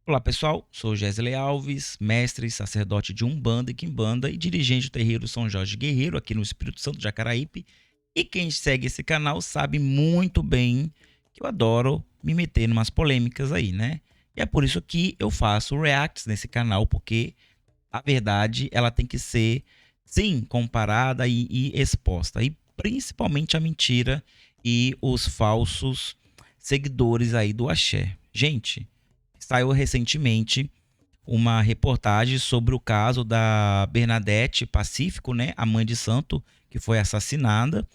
Olá pessoal, sou Gesley Alves, mestre, sacerdote de Umbanda e Quimbanda e dirigente do terreiro São Jorge Guerreiro aqui no Espírito Santo de Jacaraípe. E quem segue esse canal sabe muito bem que eu adoro me meter em umas polêmicas aí, né? E é por isso que eu faço reacts nesse canal, porque a verdade ela tem que ser, sim, comparada e exposta. E principalmente a mentira e os falsos seguidores aí do axé. Gente, saiu recentemente uma reportagem sobre o caso da Bernadette Pacífico, né, a mãe de santo, que foi assassinada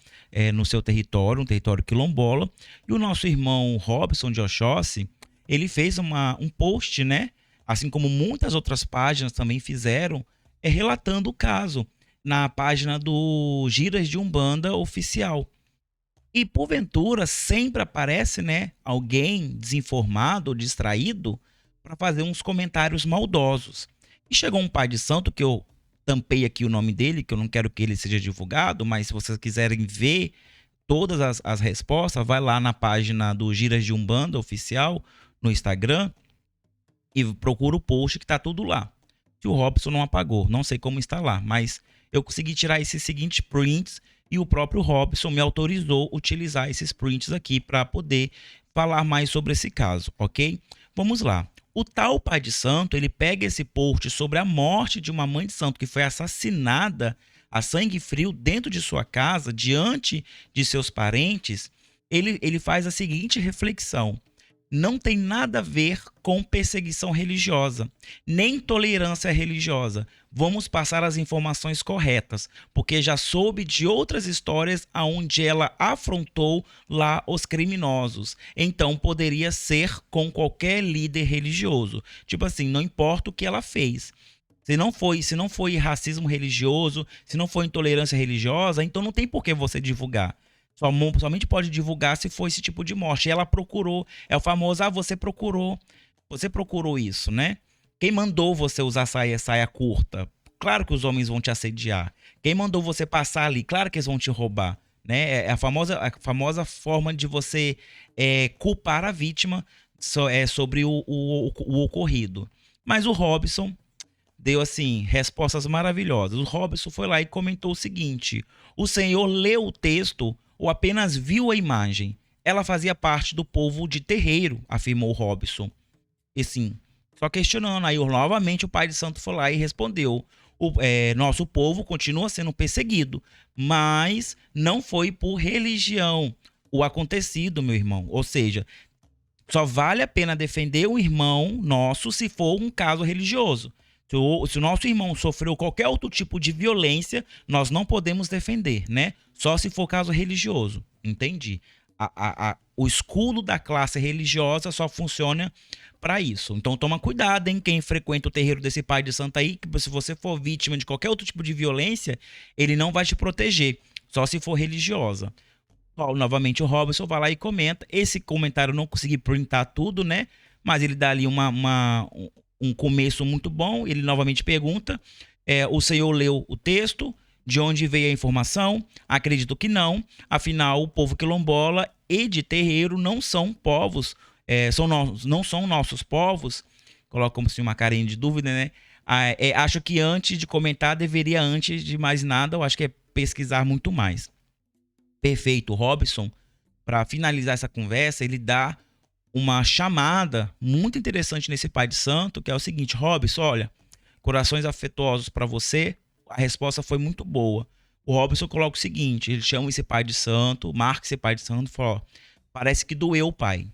no seu território, um território quilombola. E o nosso irmão Robson de Oxóssi, ele fez um post, né, assim como muitas outras páginas também fizeram, relatando o caso na página do Giras de Umbanda Oficial. E porventura sempre aparece, né, alguém desinformado ou distraído para fazer uns comentários maldosos. E chegou um pai de santo que eu tampei aqui o nome dele, que eu não quero que ele seja divulgado, mas se vocês quiserem ver todas as respostas, vai lá na página do Giras de Umbanda Oficial no Instagram e procura o post que tá tudo lá. Se o Robson não apagou, não sei como está lá, mas eu consegui tirar esses seguintes prints e o próprio Robson me autorizou a utilizar esses prints aqui para poder falar mais sobre esse caso, ok? Vamos lá. O tal pai de santo, ele pega esse post sobre a morte de uma mãe de santo que foi assassinada a sangue frio dentro de sua casa, diante de seus parentes. Ele faz a seguinte reflexão: não tem nada a ver com perseguição religiosa, nem tolerância religiosa. Vamos passar as informações corretas, porque já soube de outras histórias onde ela afrontou lá os criminosos. Então poderia ser com qualquer líder religioso. Tipo assim, não importa o que ela fez. Se não foi racismo religioso, se não foi intolerância religiosa, então não tem por que você divulgar. Somente pode divulgar se for esse tipo de morte. E ela procurou, é o famoso, você procurou isso, né? Quem mandou você usar saia curta? Claro que os homens vão te assediar. Quem mandou você passar ali? Claro que eles vão te roubar, né? É a famosa forma de você culpar a vítima sobre o ocorrido. Mas o Robson deu assim respostas maravilhosas. O Robson foi lá e comentou o seguinte: o senhor leu o texto ou apenas viu a imagem? Ela fazia parte do povo de terreiro, afirmou Robson. E sim, só questionando. Aí novamente o pai de santo foi lá e respondeu: nosso povo continua sendo perseguido, mas não foi por religião o acontecido, meu irmão. Ou seja, só vale a pena defender o irmão nosso se for um caso religioso. Se o nosso irmão sofreu qualquer outro tipo de violência, nós não podemos defender, né? Só se for caso religioso. Entendi. O escudo da classe religiosa só funciona para isso. Então toma cuidado, hein? Quem frequenta o terreiro desse pai de santo aí, que se você for vítima de qualquer outro tipo de violência, ele não vai te proteger. Só se for religiosa. Novamente o Robson vai lá e comenta. Esse comentário eu não consegui printar tudo, né? Mas ele dá ali um começo muito bom. Ele novamente pergunta: o senhor leu o texto? De onde veio a informação? Acredito que não. Afinal, o povo quilombola e de terreiro não são povos, não são nossos povos. Coloca como se uma carinha de dúvida, né? Acho que antes de comentar, deveria, antes de mais nada, eu acho que é pesquisar muito mais. Perfeito, Robson. Para finalizar essa conversa, ele dá uma chamada muito interessante nesse pai de santo, que é o seguinte: Robson, olha, corações afetuosos para você. A resposta foi muito boa. O Robson coloca o seguinte: ele chama esse pai de santo, marca esse pai de santo e fala: ó, parece que doeu, pai,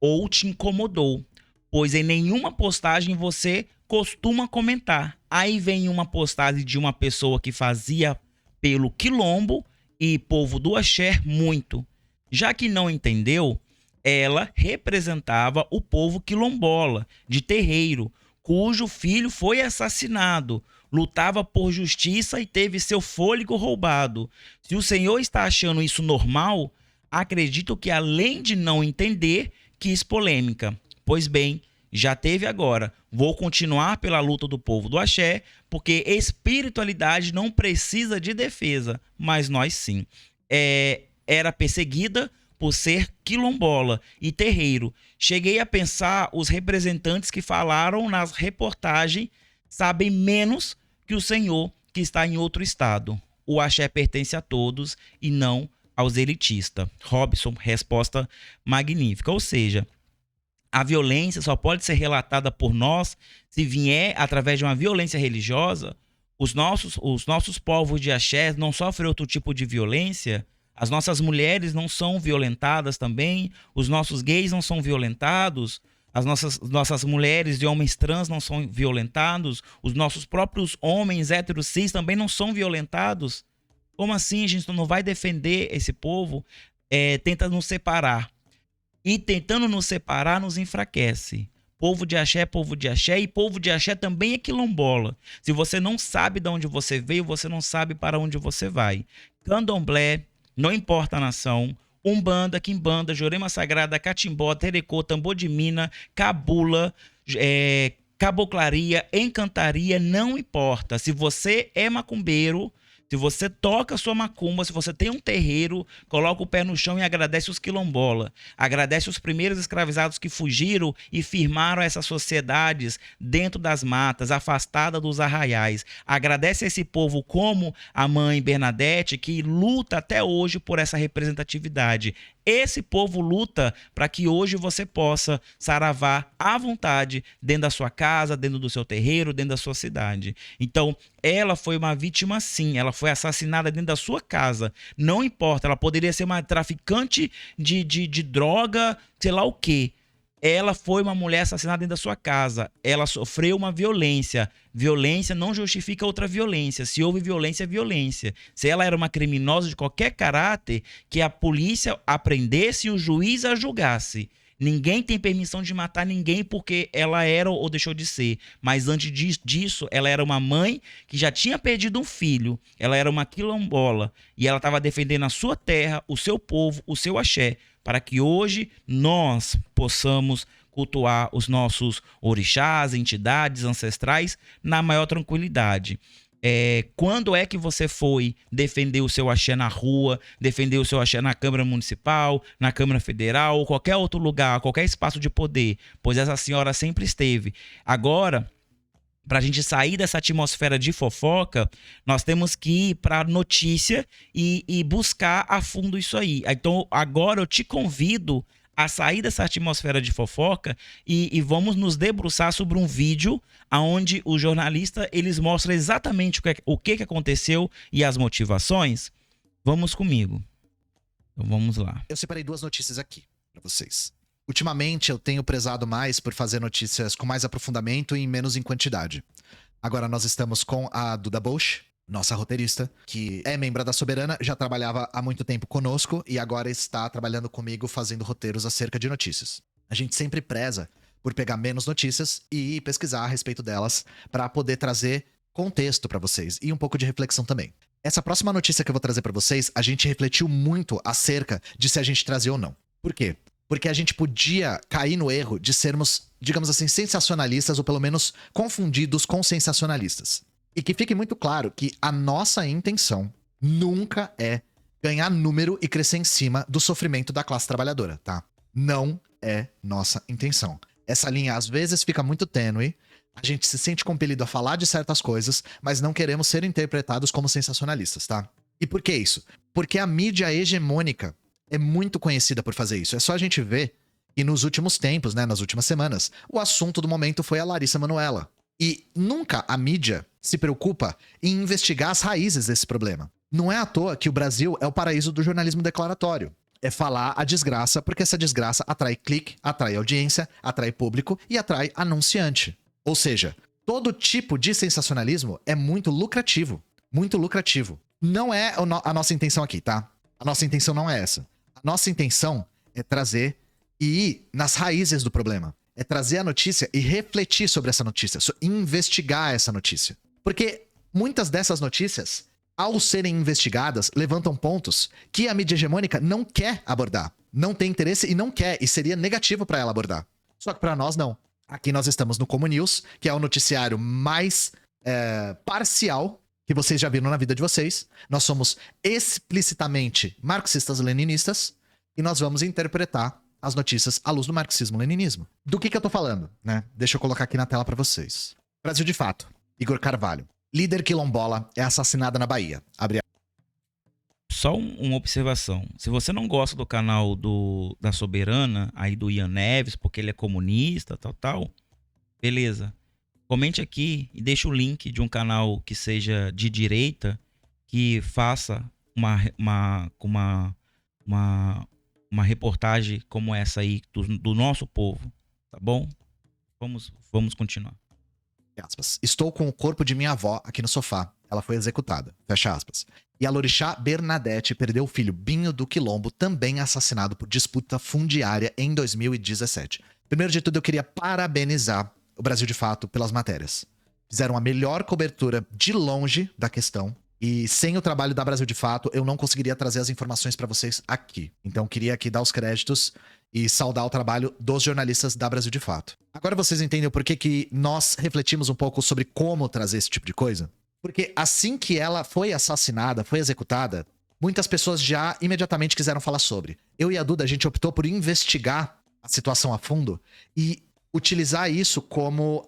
ou te incomodou, pois em nenhuma postagem você costuma comentar. Aí vem uma postagem de uma pessoa que fazia pelo quilombo e povo do axé muito. Já que não entendeu, ela representava o povo quilombola, de terreiro, cujo filho foi assassinado, lutava por justiça e teve seu fôlego roubado. Se o senhor está achando isso normal, acredito que, além de não entender, quis polêmica. Pois bem, já teve agora. Vou continuar pela luta do povo do axé, porque espiritualidade não precisa de defesa, mas nós sim. Era perseguida por ser quilombola e terreiro. Cheguei a pensar, os representantes que falaram nas reportagens sabem menos que o senhor que está em outro estado. O axé pertence a todos e não aos elitistas. Robson, resposta magnífica. Ou seja, a violência só pode ser relatada por nós se vier através de uma violência religiosa. Os nossos povos de axé não sofrem outro tipo de violência. As nossas mulheres não são violentadas também. Os nossos gays não são violentados. As nossas mulheres e homens trans não são violentados. Os nossos próprios homens héteros cis também não são violentados. Como assim a gente não vai defender esse povo? Tenta nos separar. E tentando nos separar, nos enfraquece. Povo de axé, e povo de axé também é quilombola. Se você não sabe de onde você veio, você não sabe para onde você vai. Candomblé, não importa a nação, Umbanda, Quimbanda, Jurema Sagrada, Catimbó, Terecô, Tambor de Mina, Cabula, Caboclaria, Encantaria, não importa. Se você é macumbeiro, se você toca a sua macumba, se você tem um terreiro, coloca o pé no chão e agradece os quilombola. Agradece os primeiros escravizados que fugiram e firmaram essas sociedades dentro das matas, afastada dos arraiais. Agradece a esse povo como a mãe Bernadette, que luta até hoje por essa representatividade. Esse povo luta para que hoje você possa saravar à vontade dentro da sua casa, dentro do seu terreiro, dentro da sua cidade. Então, ela foi uma vítima sim, ela foi assassinada dentro da sua casa. Não importa, ela poderia ser uma traficante de droga, sei lá o quê. Ela foi uma mulher assassinada dentro da sua casa. Ela sofreu uma violência. Violência não justifica outra violência. Se houve violência, é violência. Se ela era uma criminosa de qualquer caráter, que a polícia apreendesse e o juiz a julgasse. Ninguém tem permissão de matar ninguém porque ela era ou deixou de ser. Mas antes disso, ela era uma mãe que já tinha perdido um filho. Ela era uma quilombola. E ela estava defendendo a sua terra, o seu povo, o seu axé, para que hoje nós possamos cultuar os nossos orixás, entidades ancestrais na maior tranquilidade. Quando é que você foi defender o seu axé na rua, defender o seu axé na Câmara Municipal, na Câmara Federal, ou qualquer outro lugar, qualquer espaço de poder? Pois essa senhora sempre esteve. Agora, para a gente sair dessa atmosfera de fofoca, nós temos que ir para a notícia e buscar a fundo isso aí. Então, agora eu te convido a sair dessa atmosfera de fofoca e vamos nos debruçar sobre um vídeo onde o jornalista eles mostram exatamente o que aconteceu e as motivações. Vamos comigo. Então, vamos lá. Eu separei duas notícias aqui para vocês. Ultimamente eu tenho prezado mais por fazer notícias com mais aprofundamento e menos em quantidade. Agora nós estamos com a Duda Bosch, nossa roteirista, que é membro da Soberana, já trabalhava há muito tempo conosco e agora está trabalhando comigo fazendo roteiros acerca de notícias. A gente sempre preza por pegar menos notícias e pesquisar a respeito delas para poder trazer contexto para vocês e um pouco de reflexão também. Essa próxima notícia que eu vou trazer para vocês, a gente refletiu muito acerca de se a gente trazia ou não. Por quê? Porque a gente podia cair no erro de sermos, digamos assim, sensacionalistas ou pelo menos confundidos com sensacionalistas. E que fique muito claro que a nossa intenção nunca é ganhar número e crescer em cima do sofrimento da classe trabalhadora, tá? Não é nossa intenção. Essa linha às vezes fica muito tênue, a gente se sente compelido a falar de certas coisas, mas não queremos ser interpretados como sensacionalistas, tá? E por que isso? Porque a mídia hegemônica é muito conhecida por fazer isso. É só a gente ver que nos últimos tempos, né, nas últimas semanas, o assunto do momento foi a Larissa Manoela. E nunca a mídia se preocupa em investigar as raízes desse problema. Não é à toa que o Brasil é o paraíso do jornalismo declaratório. É falar a desgraça, porque essa desgraça atrai clique, atrai audiência, atrai público e atrai anunciante. Ou seja, todo tipo de sensacionalismo é muito lucrativo. Muito lucrativo. Não é a nossa intenção aqui, tá? A nossa intenção não é essa. A nossa intenção é trazer e ir nas raízes do problema. É trazer a notícia e refletir sobre essa notícia, investigar essa notícia. Porque muitas dessas notícias, ao serem investigadas, levantam pontos que a mídia hegemônica não quer abordar. Não tem interesse e não quer, e seria negativo para ela abordar. Só que para nós, não. Aqui nós estamos no Como News, que é o noticiário mais parcial que vocês já viram na vida de vocês. Nós somos explicitamente marxistas-leninistas, e nós vamos interpretar as notícias à luz do marxismo-leninismo. Do que eu tô falando, né? Deixa eu colocar aqui na tela pra vocês. Brasil de Fato. Igor Carvalho. Líder quilombola é assassinada na Bahia. Abre Só uma observação. Se você não gosta do canal da Soberana, aí do Ian Neves, porque ele é comunista, tal, beleza. Comente aqui e deixa o link de um canal que seja de direita, que faça uma reportagem como essa aí do nosso povo, tá bom? Vamos continuar. aspas. Estou com o corpo de minha avó aqui no sofá. Ela foi executada. Fecha aspas. E a Lorixá Bernadette perdeu o filho Binho do Quilombo, também assassinado por disputa fundiária em 2017. Primeiro de tudo, eu queria parabenizar o Brasil de Fato pelas matérias. Fizeram a melhor cobertura de longe da questão. E sem o trabalho da Brasil de Fato, eu não conseguiria trazer as informações para vocês aqui. Então, queria aqui dar os créditos e saudar o trabalho dos jornalistas da Brasil de Fato. Agora vocês entendem por que nós refletimos um pouco sobre como trazer esse tipo de coisa? Porque assim que ela foi assassinada, foi executada, muitas pessoas já imediatamente quiseram falar sobre. Eu e a Duda, a gente optou por investigar a situação a fundo e utilizar isso como,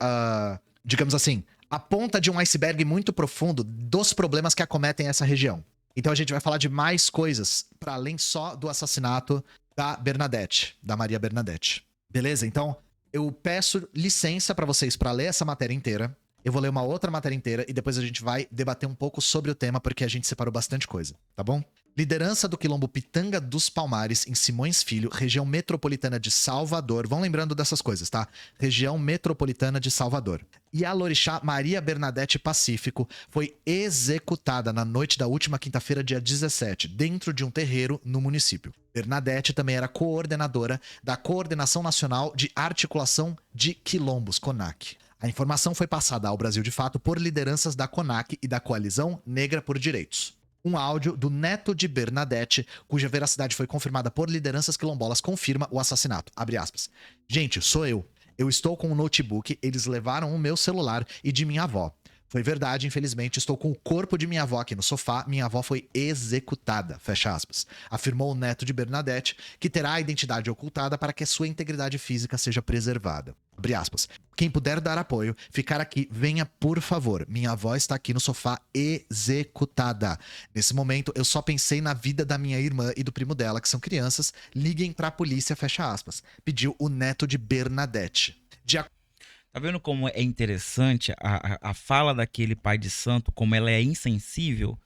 digamos assim, a ponta de um iceberg muito profundo dos problemas que acometem essa região. Então a gente vai falar de mais coisas, para além só do assassinato da Bernadette, da Maria Bernadette. Beleza? Então, eu peço licença para vocês para ler essa matéria inteira. Eu vou ler uma outra matéria inteira e depois a gente vai debater um pouco sobre o tema, porque a gente separou bastante coisa, tá bom? Liderança do Quilombo Pitanga dos Palmares, em Simões Filho, região metropolitana de Salvador. Vão lembrando dessas coisas, tá? Região metropolitana de Salvador. E a Lorixá Maria Bernadette Pacífico foi executada na noite da última quinta-feira, dia 17, dentro de um terreiro no município. Bernadette também era coordenadora da Coordenação Nacional de Articulação de Quilombos, CONAC. A informação foi passada ao Brasil de Fato por lideranças da CONAC e da Coalizão Negra por Direitos. Um áudio do neto de Bernadette, cuja veracidade foi confirmada por lideranças quilombolas, confirma o assassinato. Abre aspas. Gente, sou eu. Eu estou com um notebook, eles levaram o meu celular e de minha avó. Foi verdade, infelizmente, estou com o corpo de minha avó aqui no sofá, minha avó foi executada, fecha aspas. Afirmou o neto de Bernadette, que terá a identidade ocultada para que a sua integridade física seja preservada. Abre aspas. Quem puder dar apoio, ficar aqui, venha por favor. Minha avó está aqui no sofá executada. Nesse momento, eu só pensei na vida da minha irmã e do primo dela, que são crianças. Liguem pra polícia, fecha aspas. Pediu o neto de Bernadette. Tá vendo como é interessante a fala daquele pai de santo, como ela é insensível?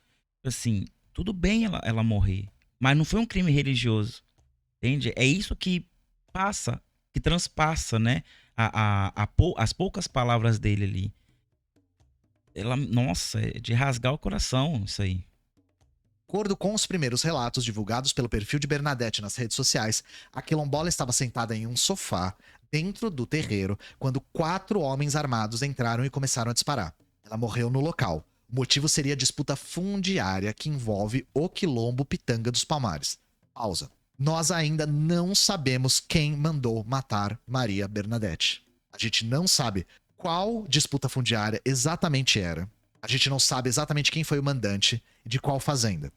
Assim, tudo bem ela morrer, mas não foi um crime religioso, entende? É isso que passa, que transpassa, né? As poucas palavras dele ali. Nossa, é de rasgar o coração isso aí. De acordo com os primeiros relatos divulgados pelo perfil de Bernadette nas redes sociais, a quilombola estava sentada em um sofá dentro do terreiro quando 4 homens armados entraram e começaram a disparar. Ela morreu no local. O motivo seria a disputa fundiária que envolve o Quilombo Pitanga dos Palmares. Pausa. Nós ainda não sabemos quem mandou matar Maria Bernadette. A gente não sabe qual disputa fundiária exatamente era. A gente não sabe exatamente quem foi o mandante e de qual fazenda.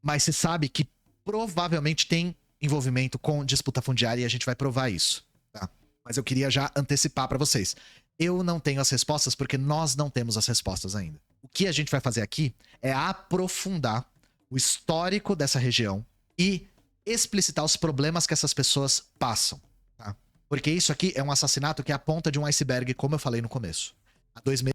Mas se sabe que provavelmente tem envolvimento com disputa fundiária e a gente vai provar isso, tá? Mas eu queria já antecipar pra vocês. Eu não tenho as respostas porque nós não temos as respostas ainda. O que a gente vai fazer aqui é aprofundar o histórico dessa região e explicitar os problemas que essas pessoas passam, tá? Porque isso aqui é um assassinato que é a ponta de um iceberg, como eu falei no começo. Há 2 meses.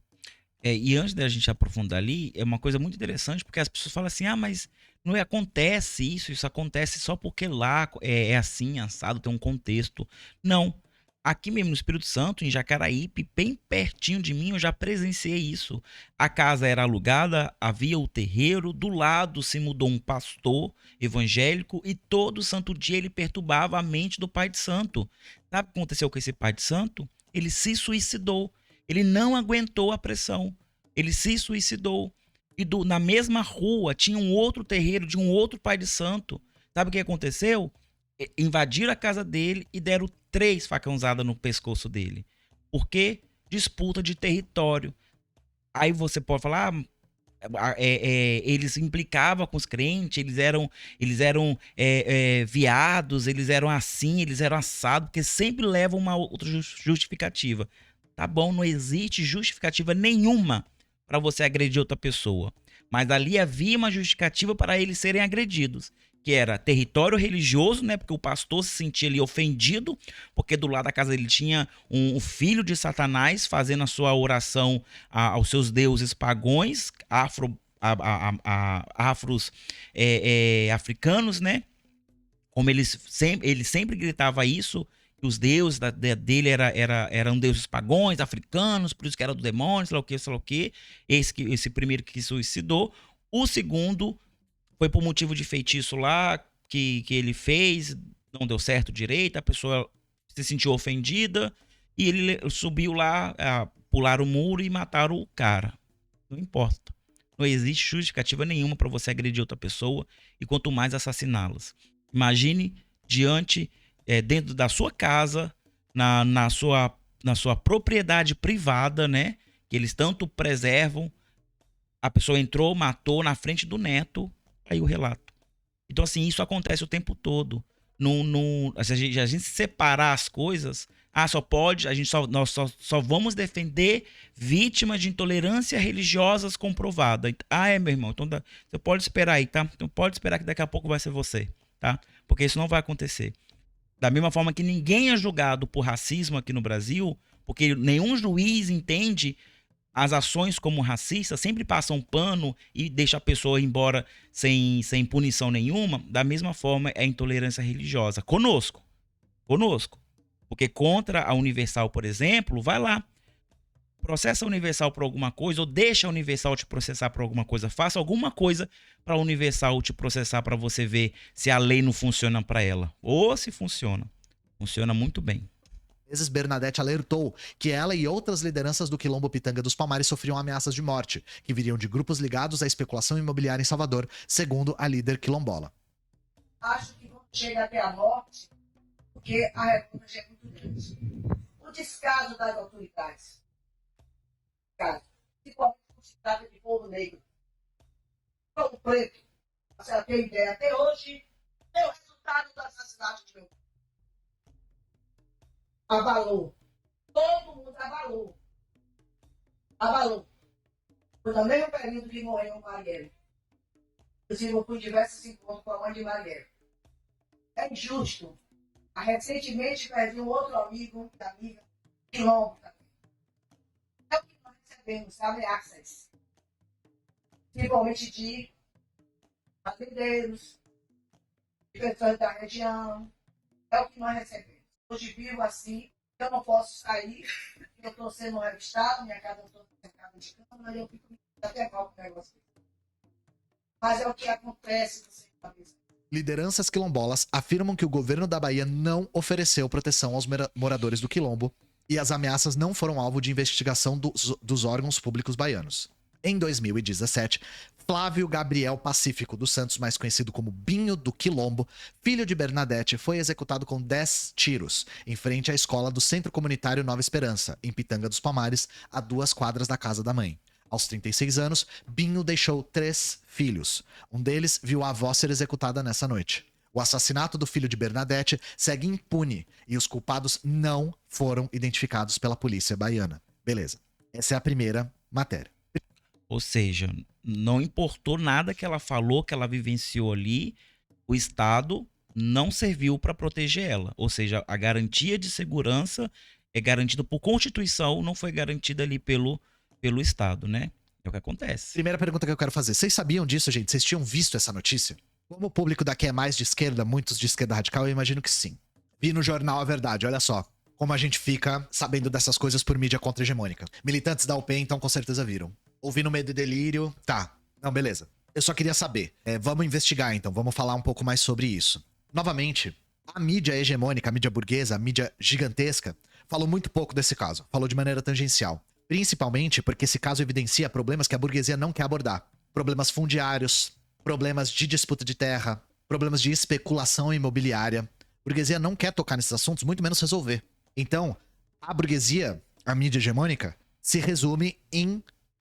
E antes da gente aprofundar ali, é uma coisa muito interessante, porque as pessoas falam assim, mas não acontece isso acontece só porque lá é assim, assado, tem um contexto. Não. Aqui mesmo no Espírito Santo, em Jacaraípe, bem pertinho de mim, eu já presenciei isso. A casa era alugada, havia o terreiro, do lado se mudou um pastor evangélico e todo santo dia ele perturbava a mente do pai de santo. Sabe o que aconteceu com esse pai de santo? Ele se suicidou. Ele não aguentou a pressão. Ele se suicidou. E na mesma rua tinha um outro terreiro de um outro pai de santo. Sabe o que aconteceu? Invadiram a casa dele e deram 3 facãozadas no pescoço dele. Por quê? Disputa de território. Aí você pode falar, Eles implicavam com os crentes, eles eram viados, eles eram assim, eles eram assados, porque sempre levam uma outra justificativa. Tá bom, não existe justificativa nenhuma para você agredir outra pessoa. Mas ali havia uma justificativa para eles serem agredidos, que era território religioso, né? Porque o pastor se sentia ali ofendido, porque do lado da casa dele tinha um filho de Satanás fazendo a sua oração aos seus deuses pagões, afros africanos, né? Como ele sempre gritava isso, que os deuses dele eram deuses pagões, africanos, por isso que era do demônio, sei lá o que, sei lá o que. Esse primeiro que se suicidou. O segundo foi por motivo de feitiço lá que ele fez, não deu certo direito, a pessoa se sentiu ofendida e ele subiu lá, pular o muro e mataram o cara. Não importa. Não existe justificativa nenhuma para você agredir outra pessoa e quanto mais assassiná-las. Imagine dentro da sua casa, na sua propriedade privada, né? Que eles tanto preservam. A pessoa entrou, matou na frente do neto, aí o relato. Então, assim, isso acontece o tempo todo. Se a gente separar as coisas, nós só vamos defender vítimas de intolerância religiosas comprovada. Meu irmão, então você pode esperar aí, tá? Então pode esperar que daqui a pouco vai ser você, tá? Porque isso não vai acontecer. Da mesma forma que ninguém é julgado por racismo aqui no Brasil, porque nenhum juiz entende as ações como racista, sempre passa um pano e deixa a pessoa ir embora sem punição nenhuma. Da mesma forma é a intolerância religiosa. Conosco. Porque contra a Universal, por exemplo, vai lá. Processa a Universal por alguma coisa ou deixa a Universal te processar por alguma coisa. Faça alguma coisa para a Universal te processar para você ver se a lei não funciona para ela. Ou se funciona. Funciona muito bem. Vezes Bernadette alertou que ela e outras lideranças do Quilombo Pitanga dos Palmares sofriam ameaças de morte, que viriam de grupos ligados à especulação imobiliária em Salvador, segundo a líder quilombola. Acho que vamos chegar até a morte, porque a revolta já é muito grande. O descaso das autoridades, principalmente quando se trata de povo negro, povo preto, você já tem ideia, até hoje, é o resultado do assassinato de meu pai. Abalou. Todo mundo abalou. Foi no mesmo período que morreu o Marielle. Inclusive, eu fui em diversos encontros com a mãe de Marielle. É injusto. Recentemente, perdi um outro amigo, amiga, Quilombo também. É o que nós recebemos, ameaças. Principalmente de fazendeiros, de pessoas da região. É o que nós recebemos. Hoje vivo assim, eu não posso sair, eu estou sendo revistado, minha casa está cercada de câmera, e eu fico até mal com o negócio. Mas é o que acontece, você sabe. Lideranças quilombolas afirmam que o governo da Bahia não ofereceu proteção aos moradores do quilombo e as ameaças não foram alvo de investigação dos órgãos públicos baianos. Em 2017, Flávio Gabriel Pacífico dos Santos, mais conhecido como Binho do Quilombo, filho de Bernadette, foi executado com 10 tiros em frente à escola do Centro Comunitário Nova Esperança, em Pitanga dos Palmares, a 2 quadras da casa da mãe. Aos 36 anos, Binho deixou 3 filhos. Um deles viu a avó ser executada nessa noite. O assassinato do filho de Bernadette segue impune e os culpados não foram identificados pela polícia baiana. Beleza. Essa é a primeira matéria. Ou seja, não importou nada que ela falou, que ela vivenciou ali, o Estado não serviu para proteger ela. Ou seja, a garantia de segurança é garantida por Constituição, não foi garantida ali pelo Estado, né? É o que acontece. Primeira pergunta que eu quero fazer. Vocês sabiam disso, gente? Vocês tinham visto essa notícia? Como o público daqui é mais de esquerda, muitos de esquerda radical, eu imagino que sim. Vi no jornal A Verdade, olha só. Como a gente fica sabendo dessas coisas por mídia contra-hegemônica. Militantes da UP, então, com certeza viram. Ouvi no Medo e Delírio. Tá. Não, beleza. Eu só queria saber. Vamos investigar, então. Vamos falar um pouco mais sobre isso. Novamente, a mídia hegemônica, a mídia burguesa, a mídia gigantesca, falou muito pouco desse caso. Falou de maneira tangencial. Principalmente porque esse caso evidencia problemas que a burguesia não quer abordar. Problemas fundiários, problemas de disputa de terra, problemas de especulação imobiliária. A burguesia não quer tocar nesses assuntos, muito menos resolver. Então, a burguesia, a mídia hegemônica, se resume em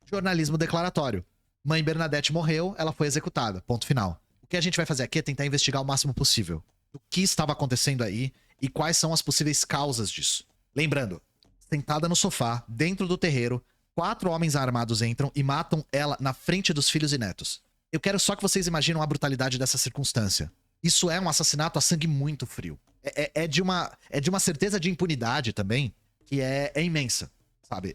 jornalismo declaratório. Mãe Bernadette morreu, ela foi executada. Ponto final. O que a gente vai fazer aqui é tentar investigar o máximo possível do que estava acontecendo aí e quais são as possíveis causas disso. Lembrando, sentada no sofá, dentro do terreiro, 4 homens armados entram e matam ela na frente dos filhos e netos. Eu quero só que vocês imaginem a brutalidade dessa circunstância. Isso é um assassinato a sangue muito frio. É de uma certeza de impunidade também que é imensa, sabe?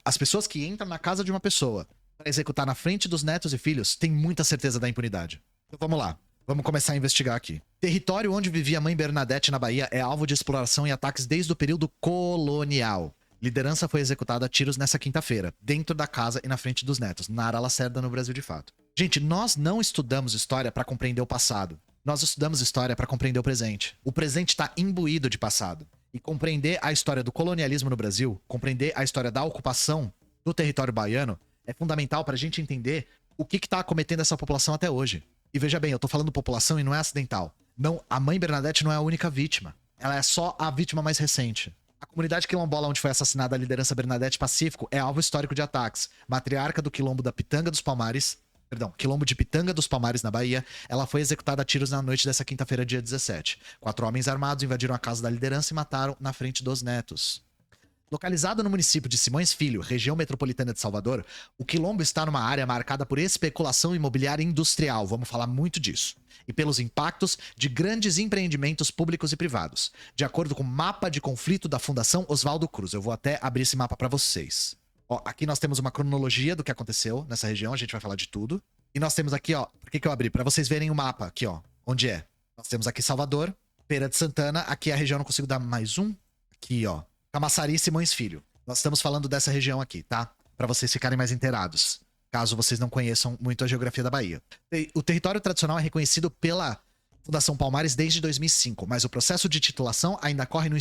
As pessoas que entram na casa de uma pessoa pra executar na frente dos netos e filhos têm muita certeza da impunidade. Então vamos lá. Vamos começar a investigar aqui. Território onde vivia a mãe Bernadette na Bahia é alvo de exploração e ataques desde o período colonial. Liderança foi executada a tiros nessa quinta-feira, dentro da casa e na frente dos netos. Nara Lacerda, no Brasil de fato. Gente, nós não estudamos história pra compreender o passado. Nós estudamos história pra compreender o presente. O presente tá imbuído de passado. E compreender a história do colonialismo no Brasil, compreender a história da ocupação do território baiano, é fundamental pra gente entender o que tá acometendo essa população até hoje. E veja bem, eu tô falando população e não é acidental. Não, a mãe Bernadette não é a única vítima. Ela é só a vítima mais recente. A comunidade quilombola onde foi assassinada a liderança Bernadette Pacífico é alvo histórico de ataques. Matriarca do quilombo da Pitanga dos Palmares, quilombo de Pitanga dos Palmares, na Bahia, ela foi executada a tiros na noite dessa quinta-feira, dia 17. 4 homens armados invadiram a casa da liderança e mataram na frente dos netos. Localizado no município de Simões Filho, região metropolitana de Salvador, o quilombo está numa área marcada por especulação imobiliária industrial, vamos falar muito disso, e pelos impactos de grandes empreendimentos públicos e privados, de acordo com o mapa de conflito da Fundação Oswaldo Cruz. Eu vou até abrir esse mapa para vocês. Ó, aqui nós temos uma cronologia do que aconteceu nessa região, a gente vai falar de tudo. E nós temos aqui, ó, por que eu abri? Para vocês verem o mapa aqui, ó, onde é. Nós temos aqui Salvador, Feira de Santana, aqui é a região, não consigo dar mais um, aqui, ó. Camaçari e Simões Filho. Nós estamos falando dessa região aqui, tá? Pra vocês ficarem mais inteirados, caso vocês não conheçam muito a geografia da Bahia. O território tradicional é reconhecido pela Fundação Palmares desde 2005, mas o processo de titulação ainda corre no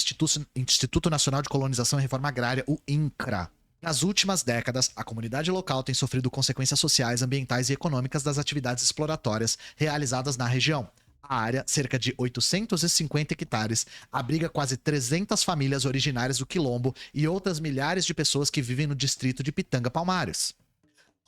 Instituto Nacional de Colonização e Reforma Agrária, o INCRA. Nas últimas décadas, a comunidade local tem sofrido consequências sociais, ambientais e econômicas das atividades exploratórias realizadas na região. A área, cerca de 850 hectares, abriga quase 300 famílias originárias do Quilombo e outras milhares de pessoas que vivem no distrito de Pitanga Palmares.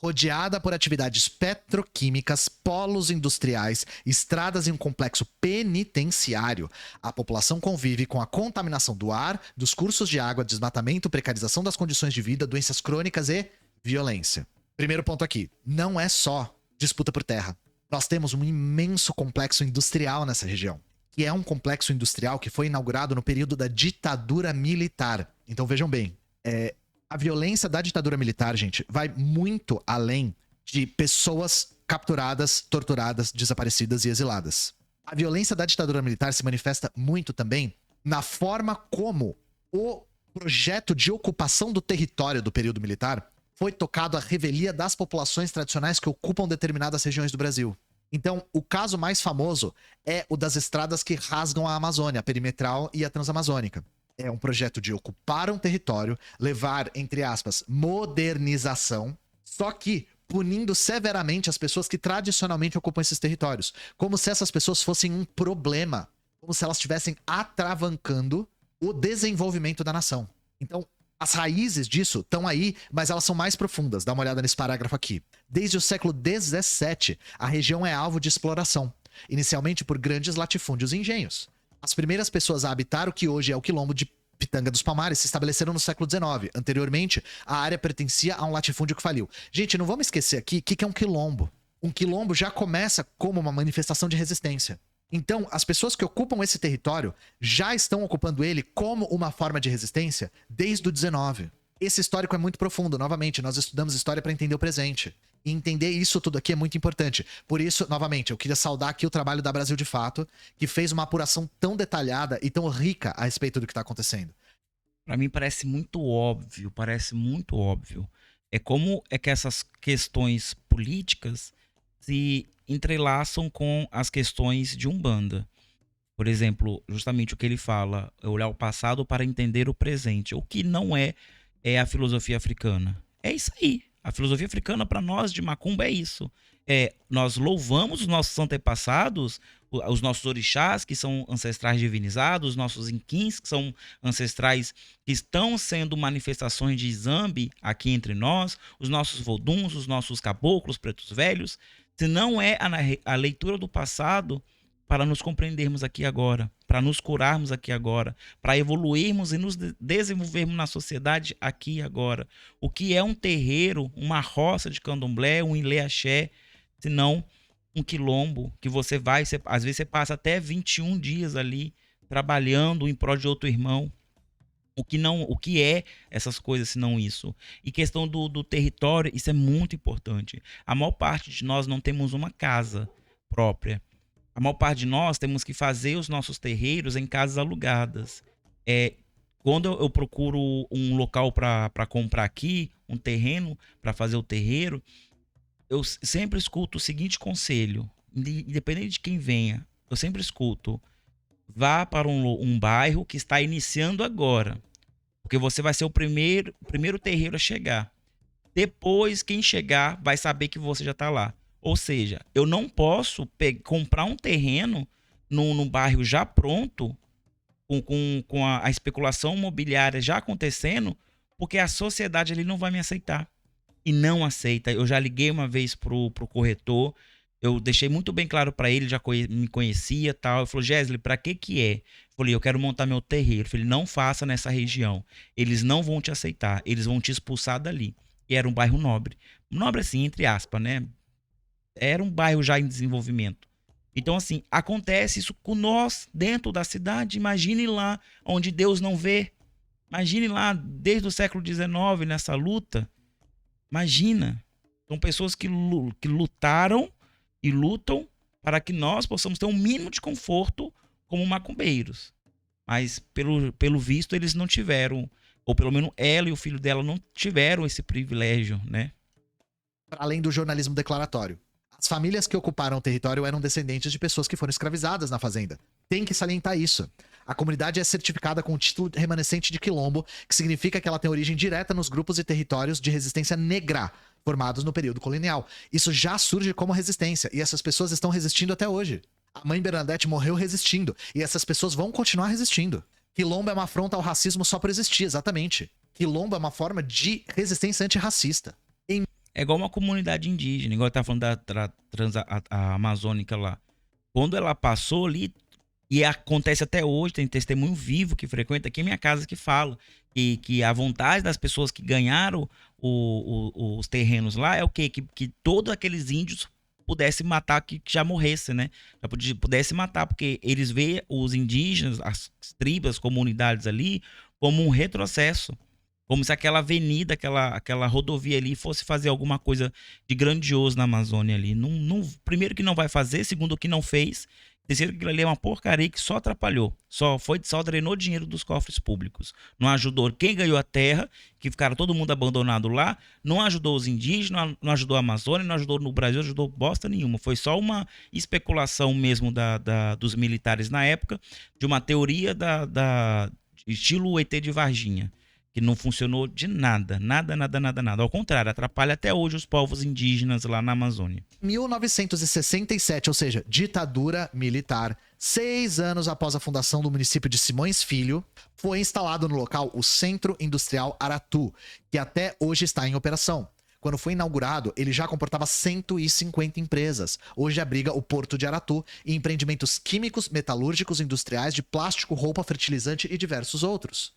Rodeada por atividades petroquímicas, polos industriais, estradas e um complexo penitenciário, a população convive com a contaminação do ar, dos cursos de água, desmatamento, precarização das condições de vida, doenças crônicas e violência. Primeiro ponto aqui, não é só disputa por terra. Nós temos um imenso complexo industrial nessa região, que é um complexo industrial que foi inaugurado no período da ditadura militar. Então vejam bem, a violência da ditadura militar, gente, vai muito além de pessoas capturadas, torturadas, desaparecidas e exiladas. A violência da ditadura militar se manifesta muito também na forma como o projeto de ocupação do território do período militar foi tocado à revelia das populações tradicionais que ocupam determinadas regiões do Brasil. Então, o caso mais famoso é o das estradas que rasgam a Amazônia, a perimetral e a transamazônica. É um projeto de ocupar um território, levar, entre aspas, modernização, só que punindo severamente as pessoas que tradicionalmente ocupam esses territórios. Como se essas pessoas fossem um problema, como se elas estivessem atravancando o desenvolvimento da nação. Então, as raízes disso estão aí, mas elas são mais profundas. Dá uma olhada nesse parágrafo aqui. Desde o século XVII, a região é alvo de exploração, inicialmente por grandes latifúndios e engenhos. As primeiras pessoas a habitar o que hoje é o quilombo de Pitanga dos Palmares se estabeleceram no século XIX. Anteriormente, a área pertencia a um latifúndio que faliu. Gente, não vamos esquecer aqui o que é um quilombo. Um quilombo já começa como uma manifestação de resistência. Então, as pessoas que ocupam esse território já estão ocupando ele como uma forma de resistência desde o 19. Esse histórico é muito profundo. Novamente, nós estudamos história para entender o presente. E entender isso tudo aqui é muito importante. Por isso, novamente, eu queria saudar aqui o trabalho da Brasil de Fato, que fez uma apuração tão detalhada e tão rica a respeito do que está acontecendo. Para mim parece muito óbvio. É como é que essas questões políticas se entrelaçam com as questões de Umbanda. Por exemplo, justamente o que ele fala, é olhar o passado para entender o presente. O que não é a filosofia africana. É isso aí. A filosofia africana, para nós de macumba, é isso. Nós louvamos os nossos antepassados, os nossos orixás, que são ancestrais divinizados, os nossos inquins, que são ancestrais que estão sendo manifestações de Zambi aqui entre nós, os nossos voduns, os nossos caboclos, pretos velhos. Se não é a leitura do passado para nos compreendermos aqui agora, para nos curarmos aqui agora, para evoluirmos e nos desenvolvermos na sociedade aqui e agora. O que é um terreiro, uma roça de candomblé, um ilê axé, se não um quilombo, que você vai, às vezes você passa até 21 dias ali trabalhando em prol de outro irmão. O que é essas coisas se não isso? E questão do território, isso é muito importante. A maior parte de nós não temos uma casa própria. A maior parte de nós temos que fazer os nossos terreiros em casas alugadas. Quando eu procuro um local para comprar aqui, um terreno para fazer o terreiro, eu sempre escuto o seguinte conselho, independente de quem venha, eu sempre escuto: vá para um bairro que está iniciando agora, porque você vai ser o primeiro terreiro a chegar. Depois, quem chegar vai saber que você já está lá. Ou seja, eu não posso comprar um terreno num bairro já pronto, com a especulação imobiliária já acontecendo, porque a sociedade ali não vai me aceitar. E não aceita. Eu já liguei uma vez pro corretor, eu deixei muito bem claro para ele, já me conhecia e tal. Ele falou: Gesley, para que é? Eu falei: eu quero montar meu terreiro. Eu falei: não faça nessa região. Eles não vão te aceitar, eles vão te expulsar dali. E era um bairro nobre. Nobre assim, entre aspas, né? Era um bairro já em desenvolvimento. Então, assim, acontece isso com nós dentro da cidade. Imagine lá onde Deus não vê. Imagine lá desde o século XIX nessa luta. Imagina. São pessoas que lutaram e lutam para que nós possamos ter um mínimo de conforto como macumbeiros. Mas, pelo visto, eles não tiveram, ou pelo menos ela e o filho dela não tiveram esse privilégio, né? Além do jornalismo declaratório, as famílias que ocuparam o território eram descendentes de pessoas que foram escravizadas na fazenda. Tem que salientar isso. A comunidade é certificada com o título remanescente de quilombo, que significa que ela tem origem direta nos grupos e territórios de resistência negra formados no período colonial. Isso já surge como resistência, e essas pessoas estão resistindo até hoje. A mãe Bernadette morreu resistindo, e essas pessoas vão continuar resistindo. Quilombo é uma afronta ao racismo só por existir, exatamente. Quilombo é uma forma de resistência antirracista. É igual uma comunidade indígena, igual eu estava falando a amazônica lá. Quando ela passou ali, e acontece até hoje, tem testemunho vivo que frequenta aqui em minha casa que fala que a vontade das pessoas que ganharam os terrenos lá é o quê? Que todos aqueles índios pudessem matar, que já morressem, né? Já pudessem matar, porque eles veem os indígenas, as tribos, as comunidades ali, como um retrocesso. Como se aquela avenida, aquela rodovia ali fosse fazer alguma coisa de grandioso na Amazônia ali. Primeiro que não vai fazer, segundo que não fez, terceiro que aquilo ali é uma porcaria que só atrapalhou. Só drenou dinheiro dos cofres públicos. Não ajudou quem ganhou a terra, que ficaram todo mundo abandonado lá, não ajudou os indígenas, não ajudou a Amazônia, não ajudou no Brasil, não ajudou bosta nenhuma. Foi só uma especulação mesmo dos militares na época, de uma teoria estilo ET de Varginha. Que não funcionou de nada. Ao contrário, atrapalha até hoje os povos indígenas lá na Amazônia. 1967, ou seja, ditadura militar, 6 anos após a fundação do município de Simões Filho, foi instalado no local o Centro Industrial Aratu, que até hoje está em operação. Quando foi inaugurado, ele já comportava 150 empresas. Hoje abriga o Porto de Aratu e empreendimentos químicos, metalúrgicos, industriais, de plástico, roupa, fertilizante e diversos outros.